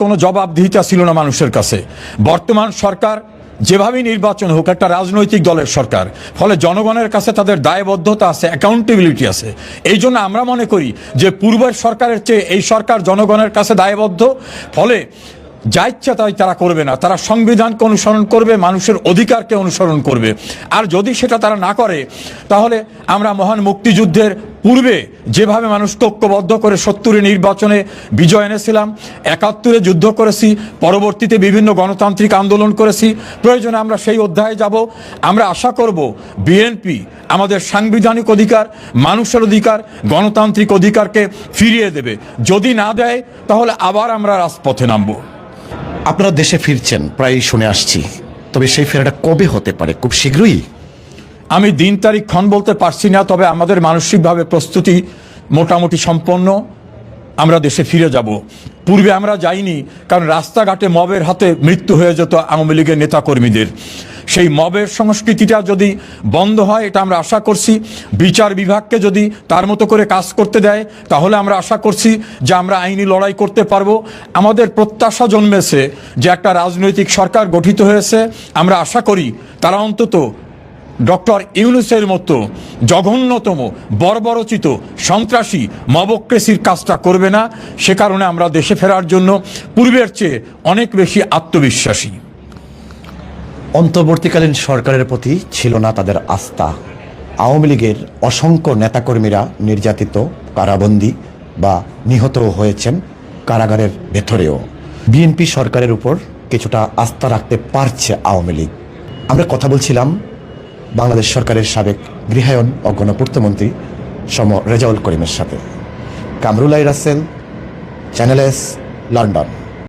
কোনো জবাবদিহিতা ছিল না মানুষের কাছে। বর্তমান সরকার যেভাবেই নির্বাচন হোক একটা রাজনৈতিক দলের সরকার, ফলে জনগণের কাছে তাদের দায়বদ্ধতা আছে, অ্যাকাউন্টেবিলিটি আছে। এই জন্য আমরা মনে করি যে পূর্বের সরকারের চেয়ে এই সরকার জনগণের কাছে দায়বদ্ধ। ফলে যা ইচ্ছা তাই তারা করবে না, তারা সংবিধানকে অনুসরণ করবে, মানুষের অধিকারকে অনুসরণ করবে। আর যদি সেটা তারা না করে তাহলে আমরা মহান মুক্তিযুদ্ধের পূর্বে যেভাবে মানুষকে ঐক্যবদ্ধ করে ৭০-এ নির্বাচনে বিজয় এনেছিলাম, ৭১-এ যুদ্ধ করেছি, পরবর্তীতে বিভিন্ন গণতান্ত্রিক আন্দোলন করেছি, প্রয়োজনে আমরা সেই অধ্যায়ে যাব। আমরা আশা করব বিএনপি আমাদের সাংবিধানিক অধিকার, মানুষের অধিকার, গণতান্ত্রিক অধিকারকে ফিরিয়ে দেবে। যদি না দেয় তাহলে আবার আমরা রাজপথে নামব। আপনারা দেশে ফিরছেন প্রায় শুনে আসছি, তবে সেই ফেরাটা কবে হতে পারে? খুব শীঘ্রই? আমি দিন তারিখ ক্ষণ বলতে পারছি না, তবে আমাদের মানসিকভাবে প্রস্তুতি মোটামুটি সম্পন্ন। আমরা দেশে ফিরে যাব। পূর্বে আমরা যাইনি, কারণ রাস্তাঘাটে মবের হাতে মৃত্যু হয়ে যেত আওয়ামী লীগের নেতাকর্মীদের। সেই মবের সংস্কৃতিটা যদি বন্ধ হয়, এটা আমরা আশা করছি। বিচার বিভাগকে যদি তার মতো করে কাজ করতে দেয়, তাহলে আমরা আশা করছি যে আমরা আইনি লড়াই করতে পারবো। আমাদের প্রত্যাশা জন্মেছে যে একটা রাজনৈতিক সরকার গঠিত হয়েছে, আমরা আশা করি তারা অন্তত ডক্টর ইউনূসের মতো জঘন্যতম বর্বরচিত সন্ত্রাসী মবক্রেসির কাজটা করবে না। সে কারণে আমরা দেশে ফেরার জন্য পূর্বের চেয়ে অনেক বেশি আত্মবিশ্বাসী। অন্তর্বর্তীকালীন সরকারের প্রতি ছিল না তাদের আস্থা। আওয়ামী লীগের অসংখ্য নেতাকর্মীরা নির্যাতিত, কারাবন্দী বা নিহত হয়েছেন কারাগারের ভেতরেও। বিএনপি সরকারের উপর কিছুটা আস্থা রাখতে পারছে আওয়ামী লীগ। আমরা কথা বলছিলাম বাংলাদেশ সরকারের সাবেক গৃহায়ন ও গণপূর্তমন্ত্রী সম রেজাউল করিমের সাথে। Kamrul Rasel, channel S, London.